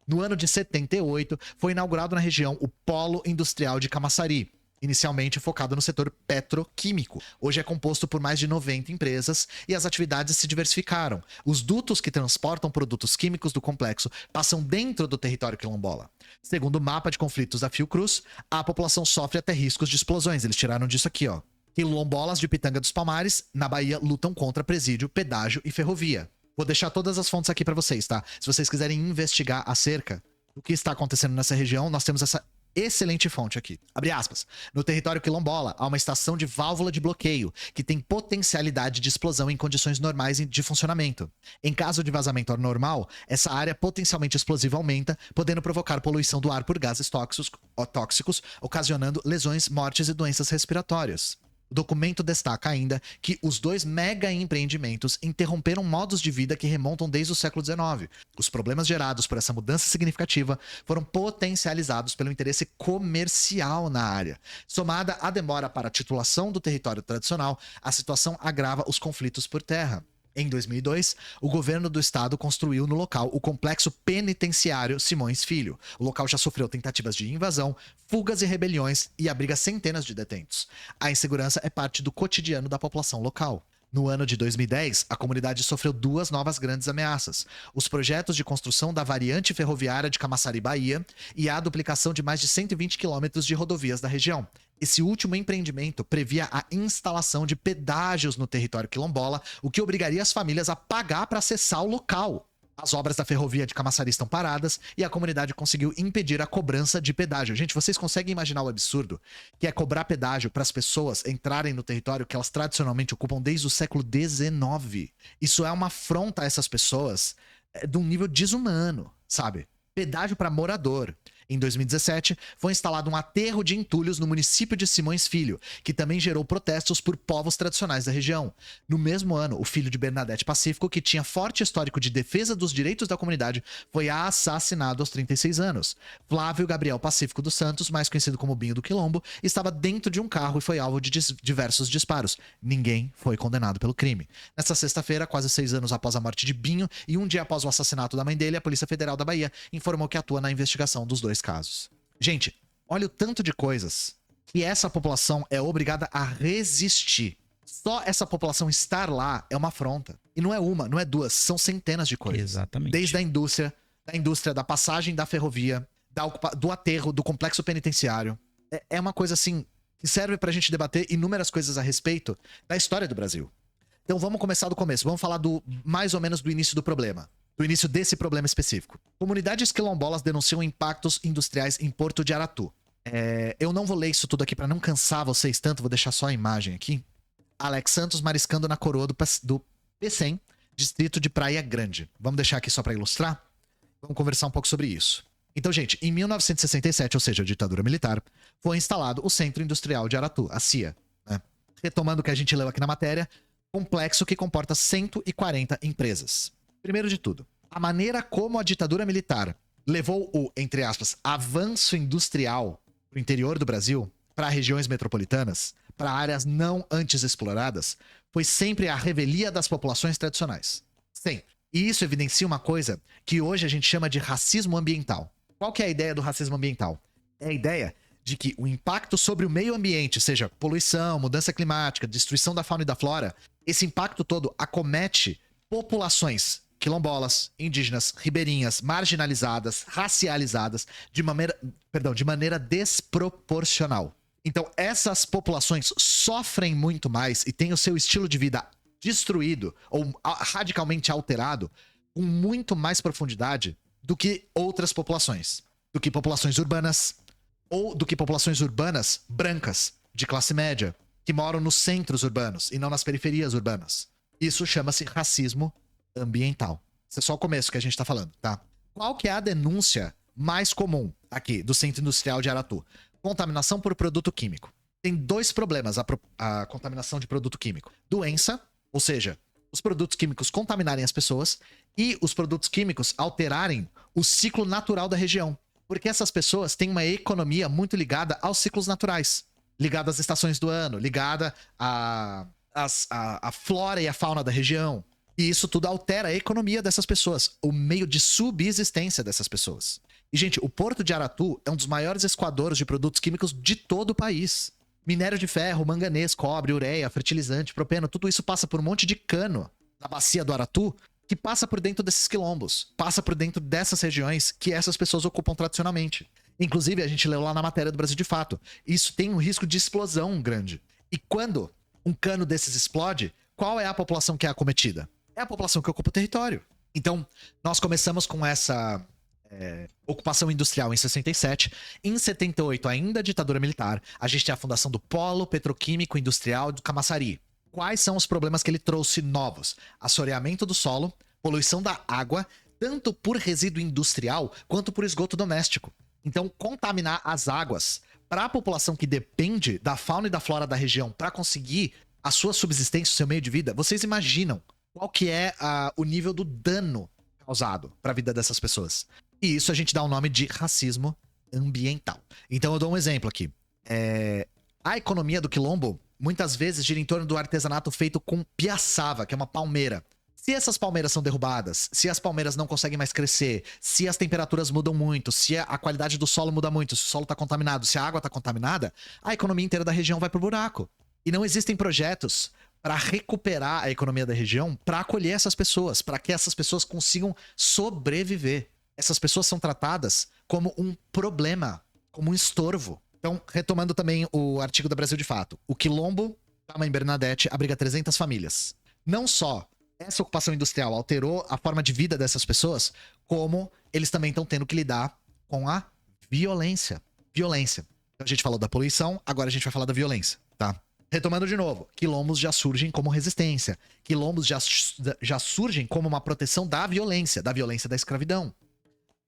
No ano de 78, foi inaugurado na região o Polo Industrial de Camaçari, inicialmente focado no setor petroquímico. Hoje é composto por mais de 90 empresas e as atividades se diversificaram. Os dutos que transportam produtos químicos do complexo passam dentro do território quilombola. Segundo o mapa de conflitos da Fiocruz, a população sofre até riscos de explosões. Eles tiraram disso aqui, ó. Quilombolas de Pitanga dos Palmares, na Bahia, lutam contra presídio, pedágio e ferrovia. Vou deixar todas as fontes aqui pra vocês, tá? Se vocês quiserem investigar acerca do que está acontecendo nessa região, nós temos essa excelente fonte aqui. Abre aspas. No território quilombola, há uma estação de válvula de bloqueio, que tem potencialidade de explosão em condições normais de funcionamento. Em caso de vazamento anormal, essa área potencialmente explosiva aumenta, podendo provocar poluição do ar por gases tóxicos, ocasionando lesões, mortes e doenças respiratórias. O documento destaca ainda que os 2 mega empreendimentos interromperam modos de vida que remontam desde o século XIX. Os problemas gerados por essa mudança significativa foram potencializados pelo interesse comercial na área. Somada à demora para a titulação do território tradicional, a situação agrava os conflitos por terra. Em 2002, o governo do estado construiu no local o complexo penitenciário Simões Filho. O local já sofreu tentativas de invasão, fugas e rebeliões e abriga centenas de detentos. A insegurança é parte do cotidiano da população local. No ano de 2010, a comunidade sofreu 2 novas grandes ameaças: os projetos de construção da variante ferroviária de Camaçari, Bahia, e a duplicação de mais de 120 quilômetros de rodovias da região. Esse último empreendimento previa a instalação de pedágios no território quilombola, o que obrigaria as famílias a pagar para acessar o local. As obras da ferrovia de Camaçari estão paradas e a comunidade conseguiu impedir a cobrança de pedágio. Gente, vocês conseguem imaginar o absurdo que é cobrar pedágio para as pessoas entrarem no território que elas tradicionalmente ocupam desde o século XIX? Isso é uma afronta a essas pessoas de um nível desumano, sabe? Pedágio para morador. Em 2017, foi instalado um aterro de entulhos no município de Simões Filho, que também gerou protestos por povos tradicionais da região. No mesmo ano, o filho de Bernadette Pacífico, que tinha forte histórico de defesa dos direitos da comunidade, foi assassinado aos 36 anos. Flávio Gabriel Pacífico dos Santos, mais conhecido como Binho do Quilombo, estava dentro de um carro e foi alvo de diversos disparos. Ninguém foi condenado pelo crime. Nesta sexta-feira, quase 6 anos após a morte de Binho e um dia após o assassinato da mãe dele, a Polícia Federal da Bahia informou que atua na investigação dos 2 casos. Gente, olha o tanto de coisas que essa população é obrigada a resistir. Só essa população estar lá é uma afronta. E não é uma, não é 2, são centenas de coisas. Exatamente. Desde a indústria da passagem da ferrovia, do aterro, do complexo penitenciário. É uma coisa assim que serve pra gente debater inúmeras coisas a respeito da história do Brasil. Então vamos começar do começo, vamos falar mais ou menos do início do problema. Do início desse problema específico. Comunidades quilombolas denunciam impactos industriais em Porto de Aratu. Eu não vou ler isso tudo aqui para não cansar vocês tanto, vou deixar só a imagem aqui. Alex Santos mariscando na coroa do Pecém, distrito de Praia Grande. Vamos deixar aqui só para ilustrar? Vamos conversar um pouco sobre isso. Então, gente, em 1967, ou seja, a ditadura militar, foi instalado o Centro Industrial de Aratu, a CIA. Né? Retomando o que a gente leu aqui na matéria, complexo que comporta 140 empresas. Primeiro de tudo, a maneira como a ditadura militar levou o, entre aspas, avanço industrial para o interior do Brasil, para regiões metropolitanas, para áreas não antes exploradas, foi sempre a revelia das populações tradicionais. Sempre. E isso evidencia uma coisa que hoje a gente chama de racismo ambiental. Qual que é a ideia do racismo ambiental? É a ideia de que o impacto sobre o meio ambiente, seja poluição, mudança climática, destruição da fauna e da flora, esse impacto todo acomete populações quilombolas, indígenas, ribeirinhas, marginalizadas, racializadas, de maneira desproporcional. Então, essas populações sofrem muito mais e têm o seu estilo de vida destruído ou radicalmente alterado com muito mais profundidade do que outras populações. Do que populações urbanas ou do que populações urbanas brancas, de classe média, que moram nos centros urbanos e não nas periferias urbanas. Isso chama-se racismo ambiental. Isso é só o começo que a gente tá falando, tá? Qual que é a denúncia mais comum aqui do Centro Industrial de Aratu? Contaminação por produto químico. Tem 2 problemas a contaminação de produto químico. Doença, ou seja, os produtos químicos contaminarem as pessoas e os produtos químicos alterarem o ciclo natural da região. Porque essas pessoas têm uma economia muito ligada aos ciclos naturais. Ligada às estações do ano, ligada à flora e à fauna da região. E isso tudo altera a economia dessas pessoas, o meio de subsistência dessas pessoas. E, gente, o Porto de Aratu é um dos maiores escoadores de produtos químicos de todo o país. Minério de ferro, manganês, cobre, ureia, fertilizante, propeno, tudo isso passa por um monte de cano na bacia do Aratu, que passa por dentro desses quilombos, passa por dentro dessas regiões que essas pessoas ocupam tradicionalmente. Inclusive, a gente leu lá na matéria do Brasil de Fato, isso tem um risco de explosão grande. E quando um cano desses explode, qual é a população que é acometida? É a população que ocupa o território. Então, nós começamos com essa ocupação industrial em 67. Em 78, ainda a ditadura militar, a gente tem a fundação do Polo Petroquímico Industrial do Camaçari. Quais são os problemas que ele trouxe novos? Assoreamento do solo, poluição da água, tanto por resíduo industrial quanto por esgoto doméstico. Então, contaminar as águas para a população que depende da fauna e da flora da região para conseguir a sua subsistência, o seu meio de vida, vocês imaginam qual que é o nível do dano causado para a vida dessas pessoas. E isso a gente dá o nome de racismo ambiental. Então eu dou um exemplo aqui. A economia do quilombo muitas vezes gira em torno do artesanato feito com piaçava, que é uma palmeira. Se essas palmeiras são derrubadas, se as palmeiras não conseguem mais crescer, se as temperaturas mudam muito, se a qualidade do solo muda muito, se o solo está contaminado, se a água está contaminada, a economia inteira da região vai pro buraco. E não existem projetos para recuperar a economia da região, para acolher essas pessoas, para que essas pessoas consigam sobreviver. Essas pessoas são tratadas como um problema, como um estorvo. Então, retomando também o artigo da Brasil de Fato, o quilombo da Mãe Bernadette abriga 300 famílias. Não só essa ocupação industrial alterou a forma de vida dessas pessoas, como eles também estão tendo que lidar com a violência. Violência. Então, a gente falou da poluição, agora a gente vai falar da violência, tá? Retomando de novo, quilombos já surgem como resistência. Quilombos já surgem como uma proteção da violência da escravidão.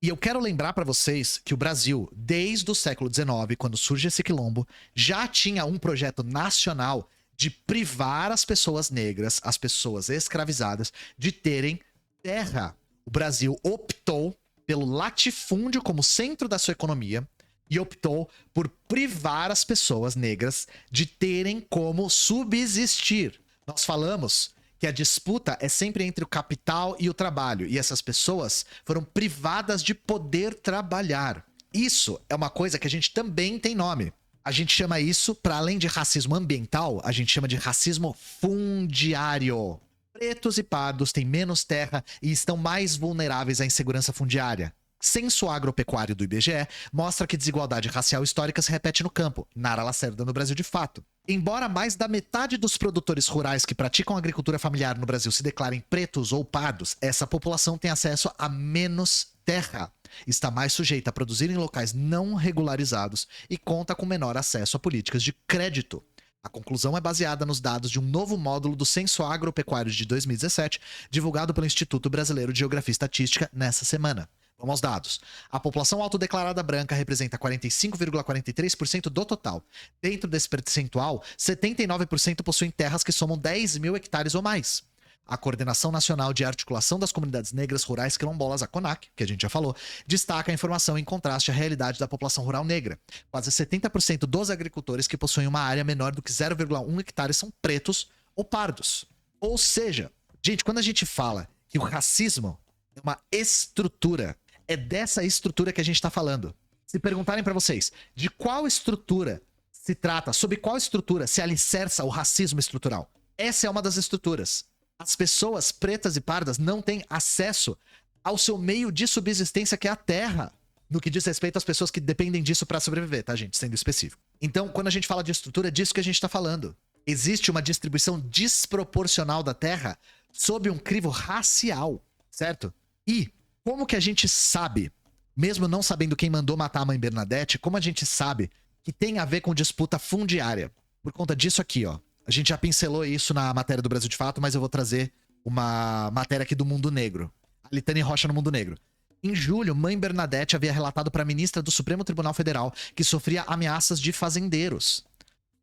E eu quero lembrar pra vocês que o Brasil, desde o século XIX, quando surge esse quilombo, já tinha um projeto nacional de privar as pessoas negras, as pessoas escravizadas, de terem terra. O Brasil optou pelo latifúndio como centro da sua economia e optou por privar as pessoas negras de terem como subsistir. Nós falamos que a disputa é sempre entre o capital e o trabalho, e essas pessoas foram privadas de poder trabalhar. Isso é uma coisa que a gente também tem nome. A gente chama isso, para além de racismo ambiental, a gente chama de racismo fundiário. Pretos e pardos têm menos terra e estão mais vulneráveis à insegurança fundiária. Censo agropecuário do IBGE mostra que desigualdade racial histórica se repete no campo. Nara Lacerda no Brasil de Fato. Embora mais da metade dos produtores rurais que praticam agricultura familiar no Brasil se declarem pretos ou pardos, essa população tem acesso a menos terra, está mais sujeita a produzir em locais não regularizados e conta com menor acesso a políticas de crédito. A conclusão é baseada nos dados de um novo módulo do Censo Agropecuário de 2017, divulgado pelo Instituto Brasileiro de Geografia e Estatística nessa semana. Vamos aos dados. A população autodeclarada branca representa 45,43% do total. Dentro desse percentual, 79% possuem terras que somam 10 mil hectares ou mais. A Coordenação Nacional de Articulação das Comunidades Negras Rurais Quilombolas, a CONAC, que a gente já falou, destaca a informação em contraste à realidade da população rural negra. Quase 70% dos agricultores que possuem uma área menor do que 0,1 hectares são pretos ou pardos. Ou seja, gente, quando a gente fala que o racismo é uma estrutura, é dessa estrutura que a gente tá falando. Se perguntarem pra vocês de qual estrutura se trata, sobre qual estrutura se alicerça o racismo estrutural, essa é uma das estruturas. As pessoas pretas e pardas não têm acesso ao seu meio de subsistência, que é a terra, no que diz respeito às pessoas que dependem disso pra sobreviver, tá, gente? Sendo específico. Então, quando a gente fala de estrutura, é disso que a gente tá falando. Existe uma distribuição desproporcional da terra sob um crivo racial, certo? E como que a gente sabe, mesmo não sabendo quem mandou matar a Mãe Bernadette, como a gente sabe que tem a ver com disputa fundiária? Por conta disso aqui, ó. A gente já pincelou isso na matéria do Brasil de Fato, mas eu vou trazer uma matéria aqui do Mundo Negro. A Litane Rocha no Mundo Negro. Em julho, Mãe Bernadette havia relatado para a ministra do Supremo Tribunal Federal que sofria ameaças de fazendeiros.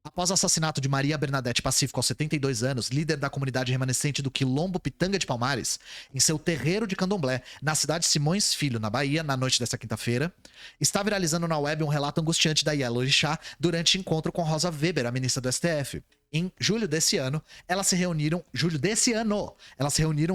Após o assassinato de Maria Bernadette Pacífico aos 72 anos, líder da comunidade remanescente do Quilombo Pitanga de Palmares, em seu terreiro de candomblé, na cidade de Simões Filho, na Bahia, na noite desta quinta-feira, está viralizando na web um relato angustiante da Yela Orixá durante encontro com Rosa Weber, a ministra do STF. Em julho desse ano, elas se reuniram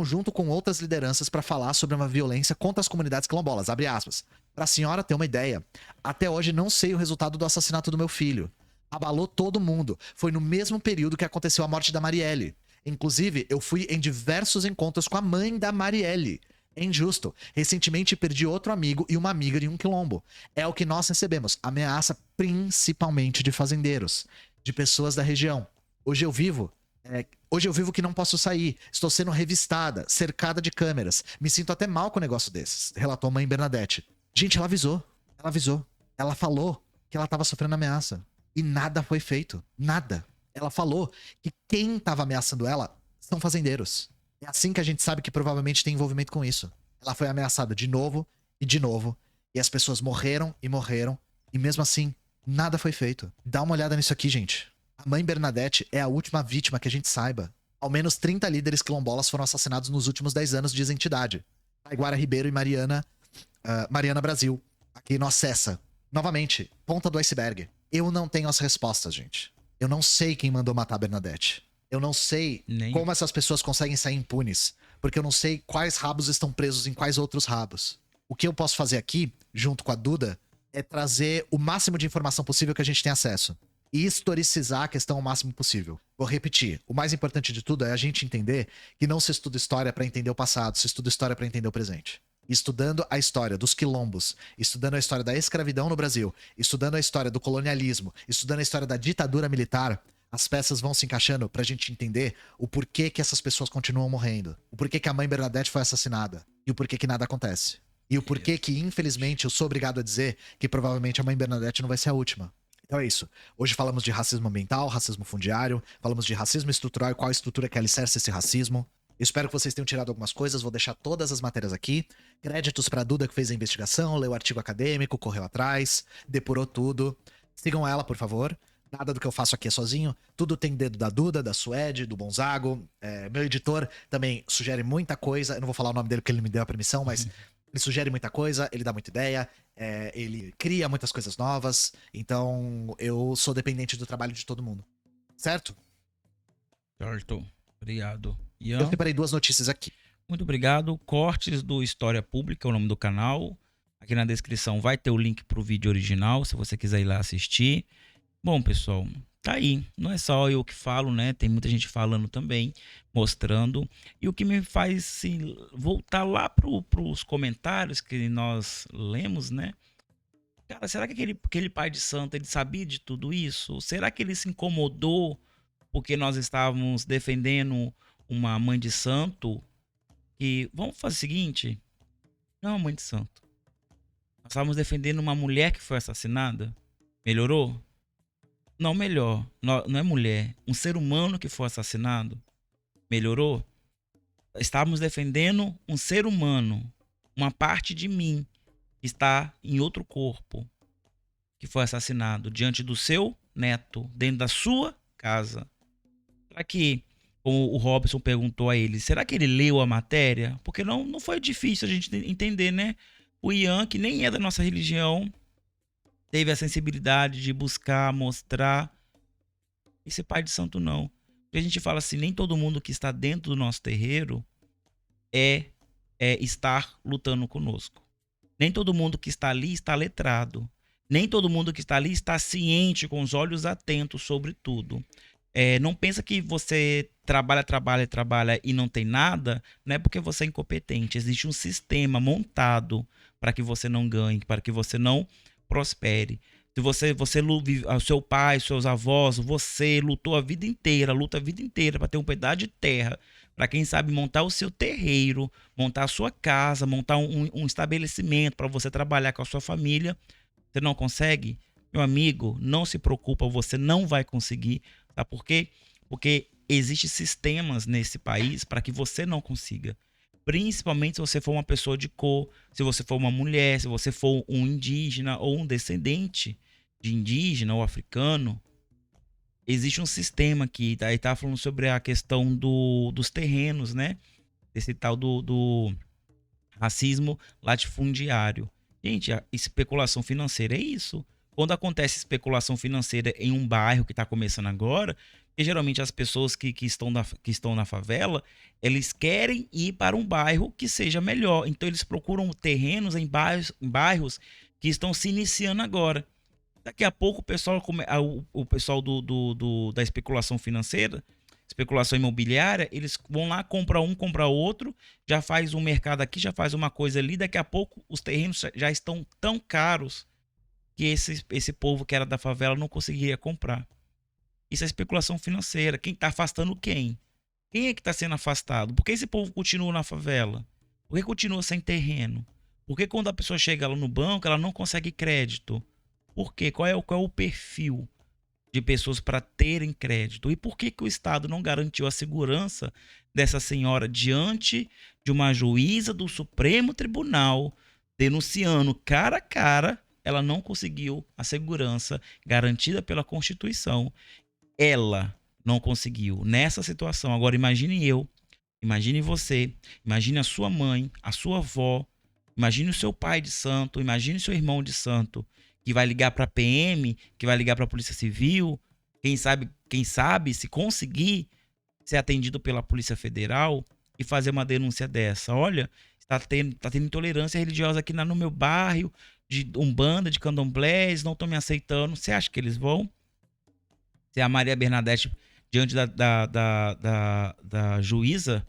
junto com outras lideranças para falar sobre uma violência contra as comunidades quilombolas, abre aspas. Pra senhora ter uma ideia, até hoje não sei o resultado do assassinato do meu filho. Abalou todo mundo. Foi no mesmo período que aconteceu a morte da Marielle. Inclusive, eu fui em diversos encontros com a mãe da Marielle. É injusto. Recentemente perdi outro amigo e uma amiga de um quilombo. É o que nós recebemos. Ameaça principalmente de fazendeiros, de pessoas da região. Hoje eu vivo que não posso sair. Estou sendo revistada, cercada de câmeras. Me sinto até mal com um negócio desses, relatou a Mãe Bernadette. Gente, ela avisou. Ela avisou. Ela falou que ela tava sofrendo ameaça. E nada foi feito. Nada. Ela falou que quem tava ameaçando ela são fazendeiros. É assim que a gente sabe que provavelmente tem envolvimento com isso. Ela foi ameaçada de novo e de novo. E as pessoas morreram e morreram. E mesmo assim, nada foi feito. Dá uma olhada nisso aqui, gente. A mãe Bernadette é a última vítima que a gente saiba. Ao menos 30 líderes quilombolas foram assassinados nos últimos 10 anos, diz a entidade. Taiguara Ribeiro e Mariana Brasil. Aqui no Acessa. Novamente, ponta do iceberg. Eu não tenho as respostas, gente. Eu não sei quem mandou matar a Bernadette. Eu não sei como essas pessoas conseguem sair impunes. Porque eu não sei quais rabos estão presos em quais outros rabos. O que eu posso fazer aqui, junto com a Duda, é trazer o máximo de informação possível que a gente tem acesso. E historicizar a questão o máximo possível. Vou repetir. O mais importante de tudo é a gente entender que não se estuda história para entender o passado, se estuda história para entender o presente. Estudando a história dos quilombos, estudando a história da escravidão no Brasil, estudando a história do colonialismo, estudando a história da ditadura militar, as peças vão se encaixando pra gente entender o porquê que essas pessoas continuam morrendo, o porquê que a mãe Bernadette foi assassinada e o porquê que nada acontece. E o porquê que, infelizmente, eu sou obrigado a dizer que provavelmente a mãe Bernadette não vai ser a última. Então é isso. Hoje falamos de racismo ambiental, racismo fundiário, falamos de racismo estrutural e qual estrutura que alicerça esse racismo. Espero que vocês tenham tirado algumas coisas, vou deixar todas as matérias aqui. Créditos pra Duda que fez a investigação, leu o artigo acadêmico, correu atrás, depurou tudo. Sigam ela, por favor. Nada do que eu faço aqui é sozinho. Tudo tem dedo da Duda, da Suede, do Bonzago. Meu editor também sugere muita coisa. Eu não vou falar o nome dele porque ele me deu a permissão, mas ele sugere muita coisa, ele dá muita ideia, ele cria muitas coisas novas. Então eu sou dependente do trabalho de todo mundo. Certo? Certo. Obrigado. Ian, Eu separei 2 notícias aqui. muito obrigado. Cortes do História Pública, é o nome do canal. Aqui na descrição vai ter o link pro vídeo original, se você quiser ir lá assistir. Bom, pessoal, tá aí. Não é só eu que falo, né? Tem muita gente falando também, mostrando. E o que me faz assim, voltar lá pros comentários que nós lemos, né? Cara, será que aquele pai de santo, ele sabia de tudo isso? Será que ele se incomodou porque nós estávamos defendendo uma mãe de santo? Que vamos fazer o seguinte: não, mãe de santo. Nós estávamos defendendo uma mulher que foi assassinada. Melhorou? Não, melhor. Não é mulher. Um ser humano que foi assassinado. Melhorou? Estávamos defendendo um ser humano. Uma parte de mim que está em outro corpo. Que foi assassinado diante do seu neto. Dentro da sua casa. Será que, como o Robson perguntou a ele, será que ele leu a matéria? Porque não foi difícil a gente entender, né? O Ian, que nem é da nossa religião, teve a sensibilidade de buscar, mostrar. Esse pai de santo não. Porque a gente fala assim, nem todo mundo que está dentro do nosso terreiro é estar lutando conosco. Nem todo mundo que está ali está letrado. Nem todo mundo que está ali está ciente, com os olhos atentos sobre tudo. Não pensa que você trabalha e não tem nada, não é porque você é incompetente. Existe um sistema montado para que você não ganhe, para que você não prospere. Se você o seu pai, seus avós, você lutou a vida inteira, luta a vida inteira para ter um pedaço de terra, para quem sabe montar o seu terreiro, montar a sua casa, montar um estabelecimento para você trabalhar com a sua família, você não consegue? Meu amigo, não se preocupa, você não vai conseguir. Sabe por quê? Porque existem sistemas nesse país para que você não consiga. Principalmente se você for uma pessoa de cor, se você for uma mulher, se você for um indígena ou um descendente de indígena ou africano. Existe um sistema aqui, tá? Aí tá falando sobre a questão dos terrenos, né? Esse tal do racismo latifundiário. Gente, a especulação financeira é isso. Quando acontece especulação financeira em um bairro que está começando agora, e geralmente as pessoas que estão na favela, eles querem ir para um bairro que seja melhor. Então eles procuram terrenos em bairros que estão se iniciando agora. Daqui a pouco o pessoal da especulação financeira, especulação imobiliária, eles vão lá, compra outro, já faz um mercado aqui, já faz uma coisa ali. Daqui a pouco os terrenos já estão tão caros que esse povo que era da favela não conseguiria comprar. Isso é especulação financeira. Quem está afastando quem? Quem é que está sendo afastado? Por que esse povo continua na favela? Por que continua sem terreno? Porque quando a pessoa chega lá no banco, ela não consegue crédito. Por quê? Qual é o perfil de pessoas para terem crédito? E por que o Estado não garantiu a segurança dessa senhora diante de uma juíza do Supremo Tribunal denunciando cara a cara? Ela não conseguiu a segurança garantida pela Constituição. Ela não conseguiu nessa situação. Agora imagine eu, imagine você, imagine a sua mãe, a sua avó, imagine o seu pai de santo, imagine o seu irmão de santo, que vai ligar para a PM, que vai ligar para a Polícia Civil, quem sabe se conseguir ser atendido pela Polícia Federal e fazer uma denúncia dessa. Olha, tá tendo intolerância religiosa aqui no meu bairro, de umbanda, de candomblés, não estão me aceitando. Você acha que eles vão? Se a Maria Bernadette, diante da juíza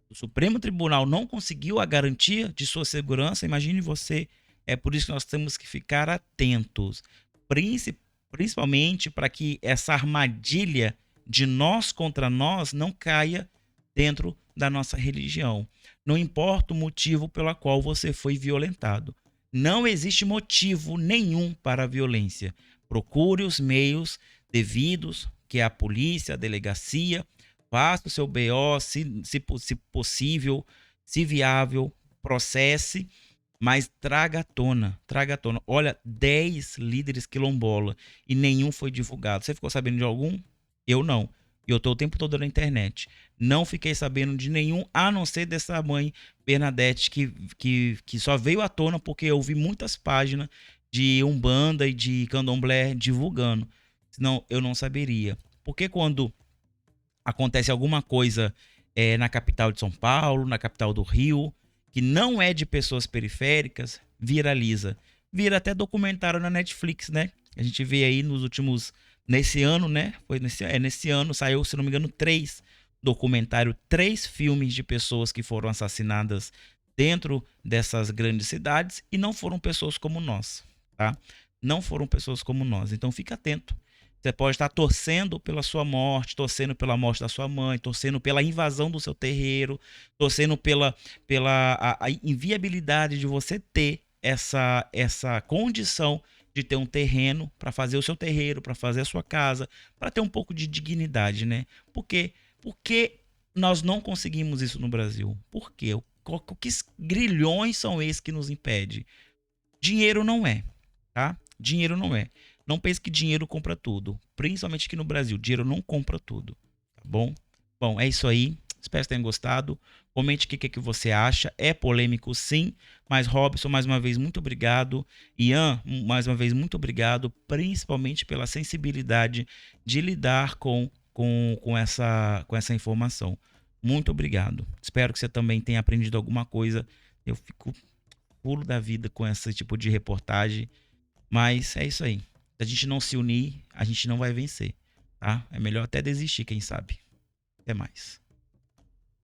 do Supremo Tribunal, não conseguiu a garantia de sua segurança, imagine você. É por isso que nós temos que ficar atentos, principalmente para que essa armadilha de nós contra nós não caia dentro da nossa religião. Não importa o motivo pelo qual você foi violentado. Não existe motivo nenhum para a violência. Procure os meios devidos, que é a polícia, a delegacia, faça o seu BO, se possível, se viável, processe, mas traga à tona. Olha, 10 líderes quilombola e nenhum foi divulgado. Você ficou sabendo de algum? Eu não. E eu estou o tempo todo na internet. Não fiquei sabendo de nenhum, a não ser dessa mãe Bernadette, que só veio à tona porque eu vi muitas páginas de Umbanda e de Candomblé divulgando. Senão eu não saberia. Porque quando acontece alguma coisa na capital de São Paulo, na capital do Rio, que não é de pessoas periféricas, viraliza. Vira até documentário na Netflix, né? A gente vê aí nesse ano, né? Nesse ano saiu, se não me engano, 3 documentários, 3 filmes de pessoas que foram assassinadas dentro dessas grandes cidades e não foram pessoas como nós, tá? Não foram pessoas como nós. Então fica atento. Você pode estar torcendo pela sua morte, torcendo pela morte da sua mãe, torcendo pela invasão do seu terreiro, torcendo pela a inviabilidade de você ter essa condição de ter um terreno para fazer o seu terreiro, para fazer a sua casa, para ter um pouco de dignidade, né? Por quê? Porque nós não conseguimos isso no Brasil. Por quê? Que grilhões são esses que nos impedem? Dinheiro não é, tá? Dinheiro não é. Não pense que dinheiro compra tudo. Principalmente aqui no Brasil, dinheiro não compra tudo, tá bom? Bom, é isso aí. Espero que tenham gostado. Comente o que você acha. É polêmico, sim. Mas, Robson, mais uma vez, muito obrigado. Ian, mais uma vez, muito obrigado. Principalmente pela sensibilidade de lidar com essa informação. Muito obrigado. Espero que você também tenha aprendido alguma coisa. Eu fico pulo da vida com esse tipo de reportagem. Mas é isso aí. Se a gente não se unir, a gente não vai vencer, tá? É melhor até desistir, quem sabe. Até mais.